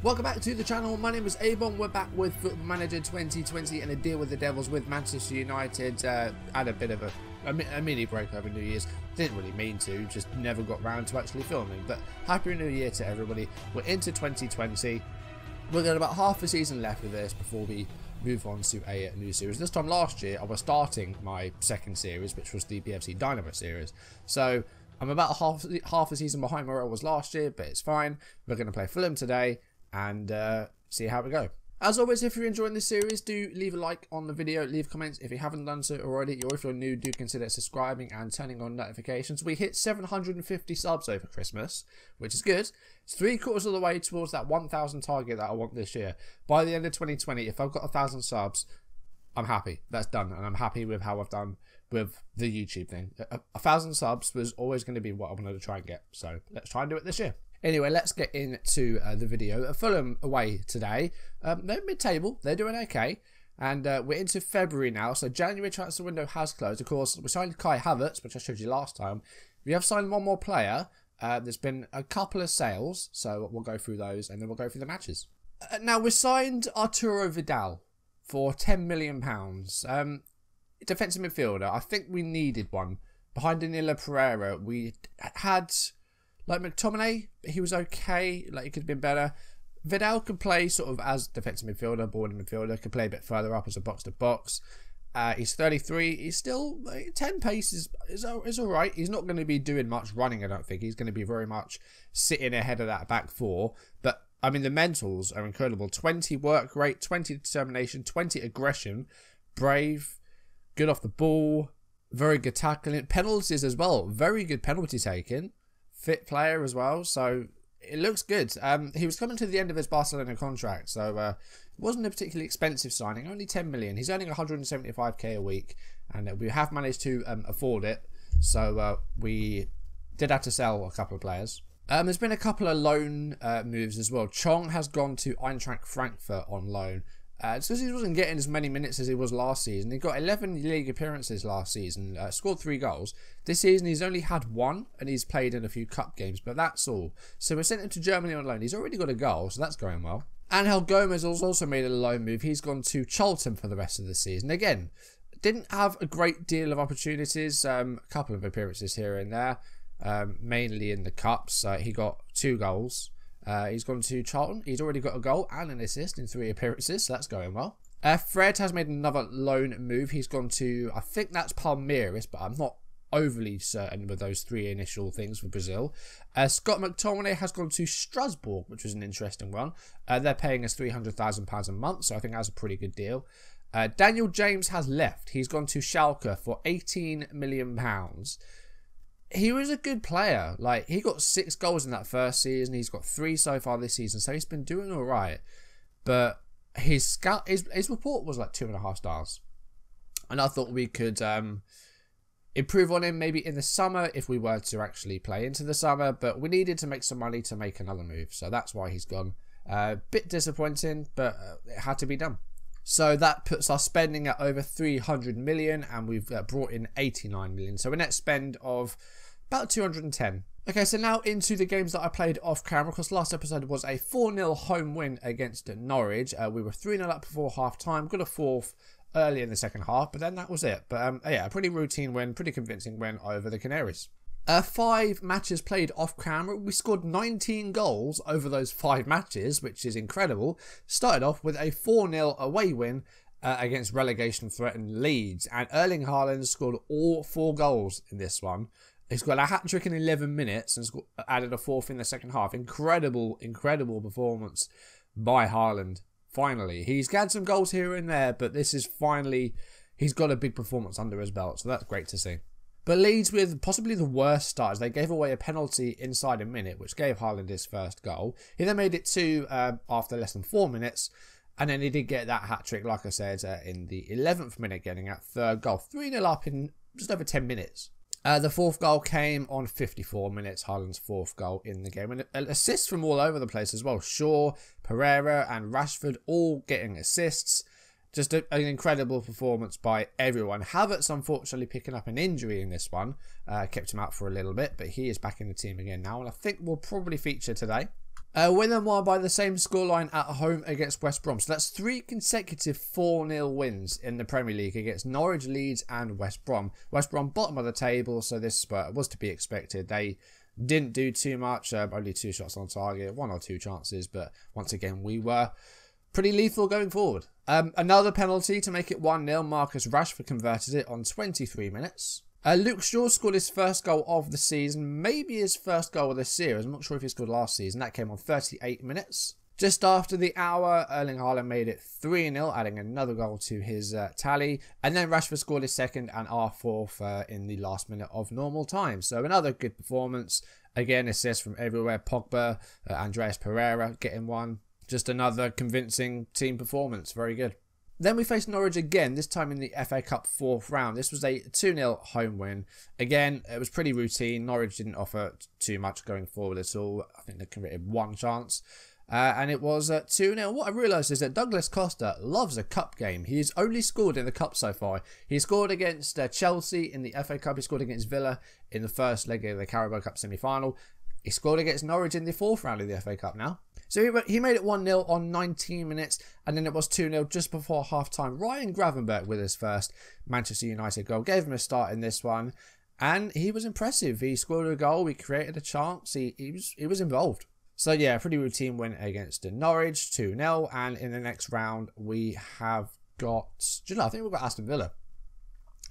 Welcome back to the channel. My name is a-bomb. We're back with Football Manager 2020 and a deal with the Devils with Manchester United. Had a bit of a mini break over New Year's. Didn't really mean to, just never got round to actually filming. But Happy New Year to everybody. We're into 2020. We've got about half a season left of this before we move on to a new series. This time last year, I was starting my second series, which was the BFC Dynamo series. So I'm about half a season behind where I was last year, but it's fine. We're going to play Fulham today and see how we go. As always, if you're enjoying this series, do leave a like on the video, leave comments if you haven't done so already, or if you're new, do consider subscribing and turning on notifications. We hit 750 subs over Christmas, which is good. It's 3/4 of the way towards that 1,000 target that I want this year. By the end of 2020, if I've got 1,000 subs, I'm happy. That's done, and I'm happy with how I've done with the YouTube thing. 1,000 subs was always going to be what I wanted to try and get, so let's try and do it this year. Anyway, let's get into the video. Fulham away today. They're mid-table. They're doing okay. And we're into February now. So January transfer window has closed. Of course, we signed Kai Havertz, which I showed you last time. We have signed one more player. There's been a couple of sales. So we'll go through those and then we'll go through the matches. Now, we signed Arturo Vidal for £10 million. Defensive midfielder. I think we needed one. Behind Danilo Pereira, we had... Like McTominay, he was okay. Like, he could have been better. Vidal could play sort of as defensive midfielder, boarding midfielder. Could play a bit further up as a box-to-box. He's 33. He's still... 10 pace is all right. He's not going to be doing much running, I don't think. He's going to be very much sitting ahead of that back four. But, I mean, the mentals are incredible. 20 work rate, 20 determination, 20 aggression. Brave. Good off the ball. Very good tackling. Penalties as well. Very good penalty taking. Fit player as well, so it looks good. He was coming to the end of his Barcelona contract, so it wasn't a particularly expensive signing, only 10 million. He's earning 175k a week, and we have managed to afford it, so we did have to sell a couple of players. There's been a couple of loan moves as well. Chong has gone to Eintracht Frankfurt on loan. It's because he wasn't getting as many minutes as he was last season. He got 11 league appearances last season, scored 3 goals. This season he's only had 1 and he's played in a few cup games, but that's all. So we sent him to Germany on loan. He's already got a goal, so that's going well. Angel Gomez has also made a loan move. He's gone to Charlton for the rest of the season. Again, didn't have a great deal of opportunities, a couple of appearances here and there, mainly in the cups. He got 2 goals. He's gone to Charlton. He's already got a goal and an assist in 3 appearances, so that's going well. Fred has made another loan move. He's gone to, I think that's Palmeiras, but I'm not overly certain with those 3 initial things for Brazil. Scott McTominay has gone to Strasbourg, which was an interesting one. They're paying us £300,000 a month, so I think that's a pretty good deal. Daniel James has left. He's gone to Schalke for £18 million. He was a good player. Like, he got 6 goals in that first season. He's got 3 so far this season, so he's been doing all right. But his report was like 2.5 stars, and I thought we could improve on him maybe in the summer if we were to actually play into the summer. But we needed to make some money to make another move, so that's why he's gone. Bit disappointing, but it had to be done. So that puts our spending at over 300 million, and we've brought in 89 million. So a net spend of about 210. Okay, so now into the games that I played off camera, because last episode was a 4-0 home win against Norwich. We were 3-0 up before half time, got a 4th early in the second half, but then that was it. But yeah, a pretty routine win, pretty convincing win over the Canaries. 5 matches played off camera. We scored 19 goals over those 5 matches, which is incredible. Started off with a 4-0 away win against relegation-threatened Leeds. And Erling Haaland scored all 4 goals in this one. He's got a hat-trick in 11 minutes and added a 4th in the second half. Incredible, incredible performance by Haaland. Finally. He's had some goals here and there, but this is finally... He's got a big performance under his belt, so that's great to see. But Leeds with possibly the worst starts. They gave away a penalty inside a minute, which gave Haaland his first goal. He then made it 2 after less than 4 minutes. And then he did get that hat-trick, like I said, in the 11th minute, getting that 3rd goal. 3-0 up in just over 10 minutes. The 4th goal came on 54 minutes, Haaland's 4th goal in the game. And assists from all over the place as well. Shaw, Pereira and Rashford all getting assists. Just an incredible performance by everyone. Havertz unfortunately picking up an injury in this one. Kept him out for a little bit, but he is back in the team again now. And I think will probably feature today. Win and won by the same scoreline at home against West Brom. So that's 3 consecutive 4-0 wins in the Premier League against Norwich, Leeds and West Brom. West Brom bottom of the table, so this was to be expected. They didn't do too much, only 2 shots on target, 1 or 2 chances, but once again we were pretty lethal going forward. Another penalty to make it 1-0. Marcus Rashford converted it on 23 minutes. Luke Shaw scored his first goal of the season, maybe his first goal of the series. I'm not sure if he scored last season. That came on 38 minutes. Just after the hour, Erling Haaland made it 3-0, adding another goal to his tally. And then Rashford scored his second and our fourth in the last minute of normal time. So another good performance. Again, assists from everywhere. Pogba, Andreas Pereira getting one. Just another convincing team performance. Very good. Then we faced Norwich again, this time in the FA Cup 4th round. This was a 2-0 home win. Again, it was pretty routine. Norwich didn't offer too much going forward at all. I think they converted 1 chance. And it was 2-0. What I realised is that Douglas Costa loves a cup game. He's only scored in the cup so far. He scored against Chelsea in the FA Cup. He scored against Villa in the first leg of the Carabao Cup semi-final. He scored against Norwich in the 4th round of the FA Cup now. So he made it 1-0 on 19 minutes, and then it was 2-0 just before half-time. Ryan Gravenberch with his first Manchester United goal. Gave him a start in this one, and he was impressive. He scored a goal, he created a chance, he was involved. So yeah, pretty routine win against Norwich, 2-0, and in the next round we have got, I think we've got Aston Villa,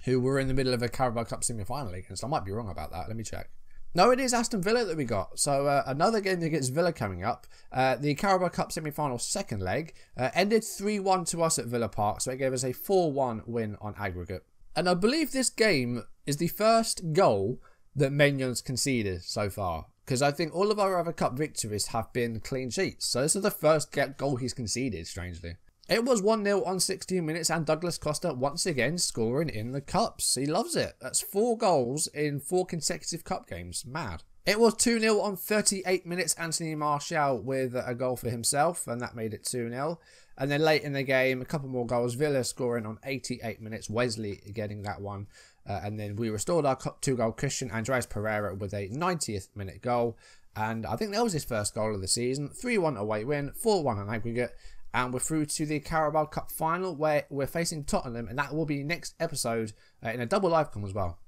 who were in the middle of a Carabao Cup semi-final against. I might be wrong about that, let me check. No, it is Aston Villa that we got. So another game against Villa coming up. The Carabao Cup semi-final second leg ended 3-1 to us at Villa Park. So it gave us a 4-1 win on aggregate. And I believe this game is the first goal that Maignan conceded so far. Because I think all of our other cup victories have been clean sheets. So this is the first goal he's conceded, strangely. It was 1-0 on 16 minutes, and Douglas Costa once again scoring in the cups. He loves it. That's 4 goals in 4 consecutive cup games. Mad. It was 2-0 on 38 minutes. Anthony Martial with a goal for himself, and that made it 2-0. And then late in the game, a couple more goals. Villa scoring on 88 minutes. Wesley getting that one. And then we restored our 2-goal cushion. Andreas Pereira with a 90th minute goal. And I think that was his first goal of the season. 3-1 away win, 4-1 on aggregate. And we're through to the Carabao Cup final, where we're facing Tottenham, and that will be next episode in a double live com as well.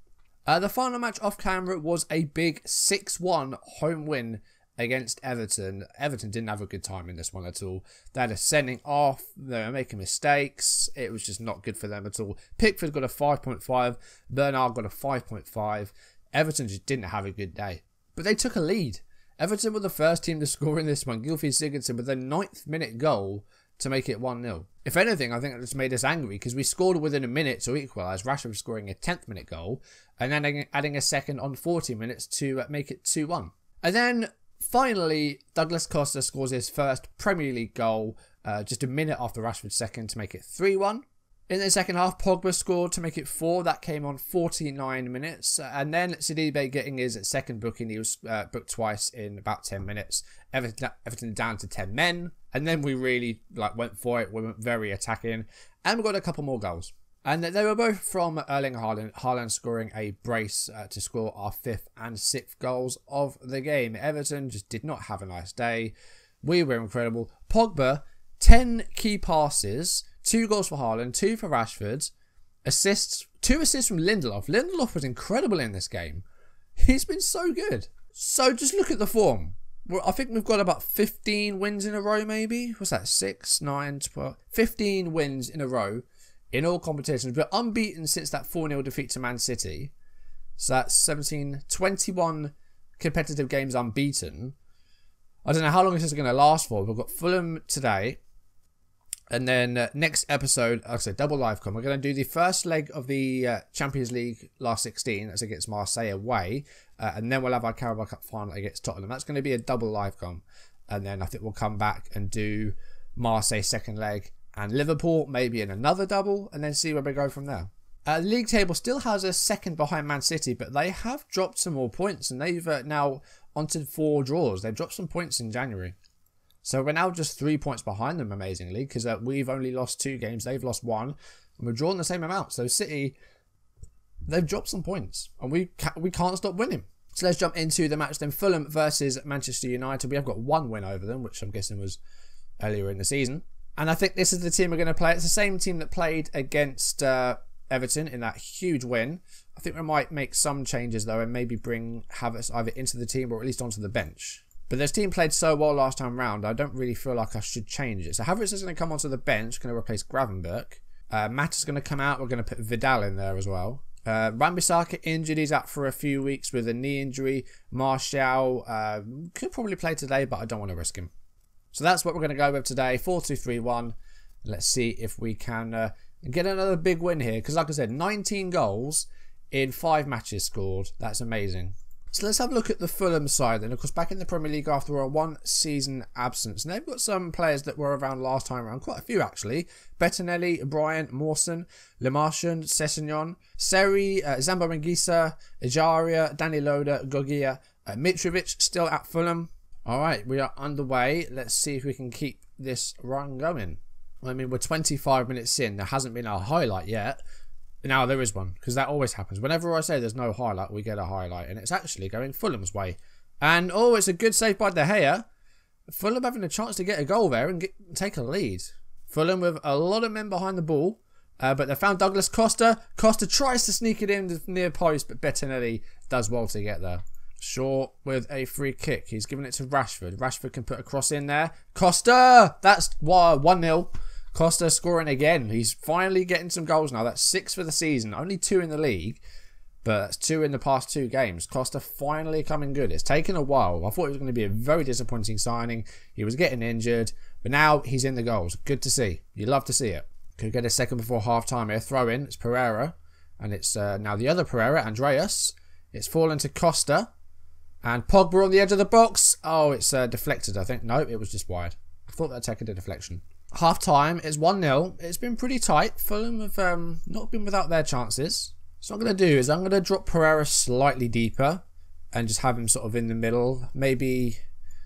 The final match off camera was a big 6-1 home win against Everton. Everton didn't have a good time in this one at all. They had a sending off, they were making mistakes, it was just not good for them at all. Pickford got a 5.5, Bernard got a 5.5. Everton just didn't have a good day. But they took a lead. Everton were the first team to score in this one. Gylfi Sigurdsson with a 9th minute goal to make it 1-0. If anything, I think it just made us angry because we scored within a minute to equalise. Rashford scoring a 10th minute goal and then adding a second on 40 minutes to make it 2-1. And then finally, Douglas Costa scores his first Premier League goal just a minute after Rashford's second to make it 3-1. In the second half, Pogba scored to make it 4. That came on 49 minutes. And then Sidibe getting his second booking. He was booked twice in about 10 minutes. Everton down to 10 men. And then we really went for it. We went very attacking. And we got a couple more goals. And they were both from Erling Haaland. Haaland scoring a brace to score our 5th and 6th goals of the game. Everton just did not have a nice day. We were incredible. Pogba, 10 key passes. 2 goals for Haaland, 2 for Rashford, 2 assists from Lindelof. Lindelof was incredible in this game. He's been so good. So just look at the form. Well, I think we've got about 15 wins in a row maybe. What's that? 6, 9, 12, 15 wins in a row in all competitions. We're unbeaten since that 4-0 defeat to Man City. So that's 17, 21 competitive games unbeaten. I don't know how long this is going to last for. We've got Fulham today. And then next episode, like I said, double live com. We're going to do the first leg of the Champions League last 16 as against Marseille away. And then we'll have our Carabao Cup final against Tottenham. That's going to be a double live com. And then I think we'll come back and do Marseille second leg and Liverpool maybe in another double. And then see where we go from there. The league table still has us second behind Man City. But they have dropped some more points. And they've now onto 4 draws. They've dropped some points in January. So we're now just 3 points behind them, amazingly, because we've only lost 2 games. They've lost 1, and we're drawing the same amount. So City, they've dropped some points, and we can't stop winning. So let's jump into the match then. Fulham versus Manchester United. We have got one win over them, which I'm guessing was earlier in the season. And I think this is the team we're going to play. It's the same team that played against Everton in that huge win. I think we might make some changes though and maybe bring Havertz either into the team or at least onto the bench. But this team played so well last time round, I don't really feel like I should change it. So Havertz is going to come onto the bench, going to replace Gravenberch. Matt is going to come out. We're going to put Vidal in there as well. Wan-Bissaka injured. He's out for a few weeks with a knee injury. Martial could probably play today, but I don't want to risk him. So that's what we're going to go with today. 4-2-3-1. Let's see if we can get another big win here. Because like I said, 19 goals in 5 matches scored. That's amazing. So let's have a look at the Fulham side then. Of course, back in the Premier League after a 1-season absence. And they've got some players that were around last time around. Quite a few, actually. Bettinelli, Bryant, Mawson, Le Marchand, Sessegnon, Seri, Zambo Menguisa, Ejaria, Danny Loader, Gogia, Mitrovic still at Fulham. Alright, we are underway. Let's see if we can keep this run going. I mean, we're 25 minutes in. There hasn't been a highlight yet. Now there is one, because that always happens. Whenever I say there's no highlight, we get a highlight. And it's actually going Fulham's way. And, oh, it's a good save by De Gea. Fulham having a chance to get a goal there and take a lead. Fulham with a lot of men behind the ball. But they found Douglas Costa. Costa tries to sneak it in the near post, but Bettinelli does well to get there. Shaw with a free kick. He's giving it to Rashford. Rashford can put a cross in there. Costa! That's 1-0. Costa scoring again. He's finally getting some goals now. That's 6 for the season. Only 2 in the league. But that's 2 in the past 2 games. Costa finally coming good. It's taken a while. I thought it was going to be a very disappointing signing. He was getting injured. But now he's in the goals. Good to see. You love to see it. Could get a second before half-time here. Throw in. It's Pereira. And it's now the other Pereira, Andreas. It's fallen to Costa. And Pogba on the edge of the box. Oh, it's deflected, I think. No, it was just wide. I thought that'd taken a deflection. Half time is 1-0. It's been pretty tight. Fulham have not been without their chances. So what I'm going to do is I'm going to drop Pereira slightly deeper and just have him sort of in the middle. Maybe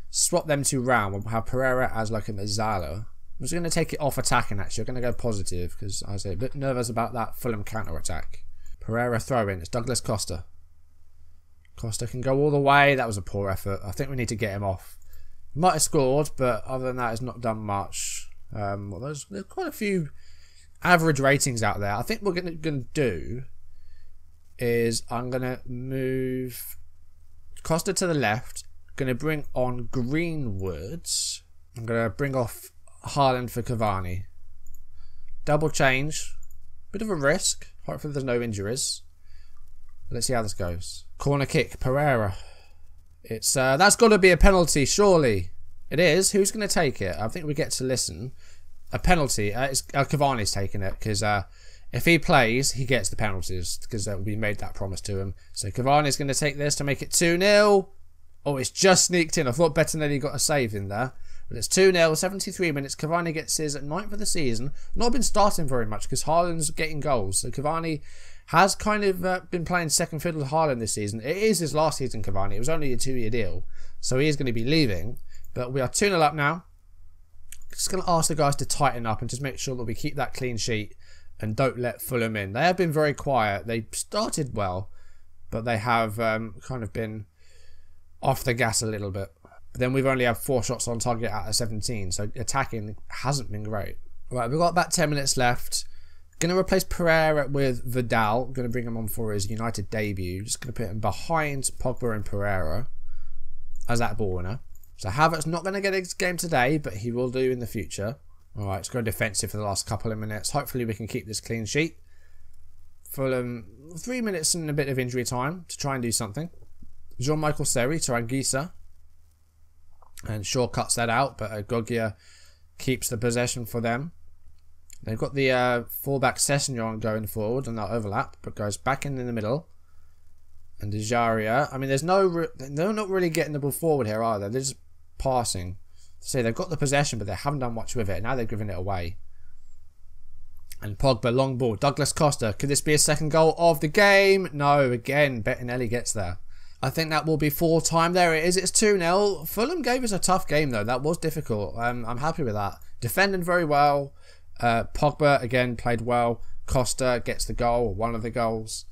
swap them 2 round. We'll have Pereira as like a Mazzala. I'm just going to take it off attacking actually. I'm going to go positive because I was a bit nervous about that Fulham counter attack. Pereira throw in. It's Douglas Costa. Costa can go all the way. That was a poor effort. I think we need to get him off. He might have scored, but other than that, he's not done much. Well, there's quite a few average ratings out there. I think what we're going to do is I'm going to move Costa to the left. Going to bring on Greenwood. I'm going to bring off Haaland for Cavani. Double change. Bit of a risk. Hopefully there's no injuries. Let's see how this goes. Corner kick, Pereira. It's that's got to be a penalty, surely. It is. Who's going to take it? I think we get to listen. A penalty. It's Cavani's taking it because if he plays, he gets the penalties because we made that promise to him. So Cavani's going to take this to make it 2-0. Oh, it's just sneaked in. I thought Bettinelli got a save in there. But it's 2-0, 73 minutes. Cavani gets his 9th of the season. Not been starting very much because Haaland's getting goals. So Cavani has kind of been playing second fiddle to Haaland this season. It is his last season, Cavani. It was only a 2-year deal. So he is going to be leaving. But we are 2-0 up now. Just going to ask the guys to tighten up and just make sure that we keep that clean sheet and don't let Fulham in. They have been very quiet. They started well, but they have kind of been off the gas a little bit. But then we've only had 4 shots on target out of 17, so attacking hasn't been great. Right, we've got about 10 minutes left. Going to replace Pereira with Vidal. Going to bring him on for his United debut. Just going to put him behind Pogba and Pereira as that ball winner. So Havertz not going to get his game today, but he will do in the future. Alright, let's go defensive for the last couple of minutes. Hopefully we can keep this clean sheet. Fulham, 3 minutes and a bit of injury time to try and do something. Jean-Michael Seri to Anguissa. And Shaw cuts that out, but Gogia keeps the possession for them. They've got the fullback Sessegnon going forward on that overlap, but goes back in the middle. And Ejaria, I mean, they're not really getting the ball forward here either. They're just passing. So they've got the possession, but they haven't done much with it. Now they've given it away. And Pogba, long ball. Douglas Costa, could this be a second goal of the game? No, again, Bettinelli gets there. I think that will be full time. There it is. It's 2-0. Fulham gave us a tough game, though. That was difficult. I'm happy with that. Defending very well. Pogba, again, played well. Costa gets the goal, one of the goals.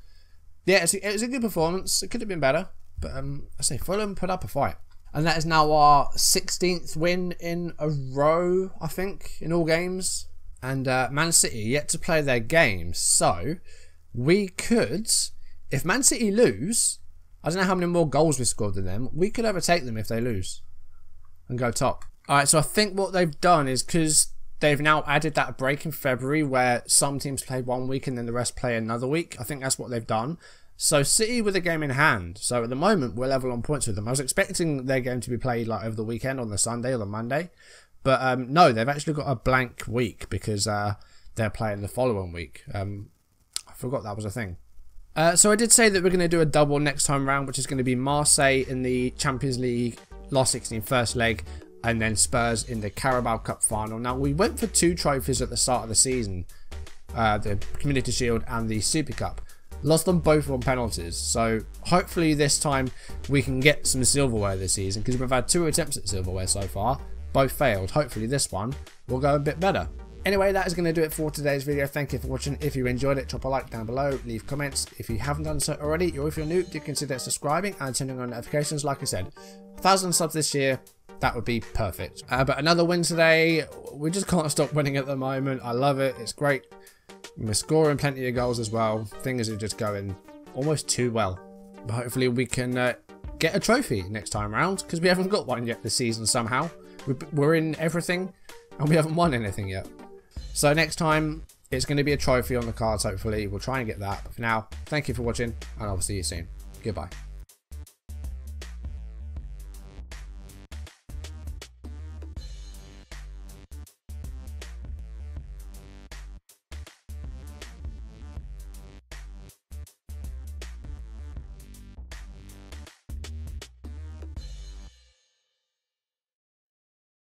Yeah, it was a good performance. It could have been better. But I say Fulham put up a fight. And that is now our 16th win in a row, I think, in all games. And Man City yet to play their games. So we could, if Man City lose, I don't know how many more goals we scored than them, we could overtake them if they lose and go top. Alright, so I think what they've done is, because they've now added that break in February where some teams play 1 week and then the rest play another week. I think that's what they've done. So City with a game in hand. So at the moment we're level on points with them. I was expecting their game to be played like over the weekend on the Sunday or the Monday. But no, they've actually got a blank week because they're playing the following week. I forgot that was a thing. So I did say that we're going to do a double next time round, which is going to be Marseille in the Champions League last 16 first leg, and then Spurs in the Carabao Cup final. Now, we went for 2 trophies at the start of the season, the Community Shield and the Super Cup. Lost them both on penalties, so hopefully this time we can get some silverware this season, because we've had 2 attempts at silverware so far, both failed. Hopefully this one will go a bit better. Anyway, that is going to do it for today's video. Thank you for watching. If you enjoyed it, drop a like down below, leave comments. If you haven't done so already, or if you're new, do consider subscribing and turning on notifications. Like I said, 1,000 subs this year, that would be perfect. But another win today. We just can't stop winning at the moment. I love it. It's great. We're scoring plenty of goals as well. Things are just going almost too well. But hopefully we can get a trophy next time around, because we haven't got one yet this season somehow. We're in everything and we haven't won anything yet. So next time it's going to be a trophy on the cards, hopefully. We'll try and get that. But for now, thank you for watching, and I'll see you soon. Goodbye.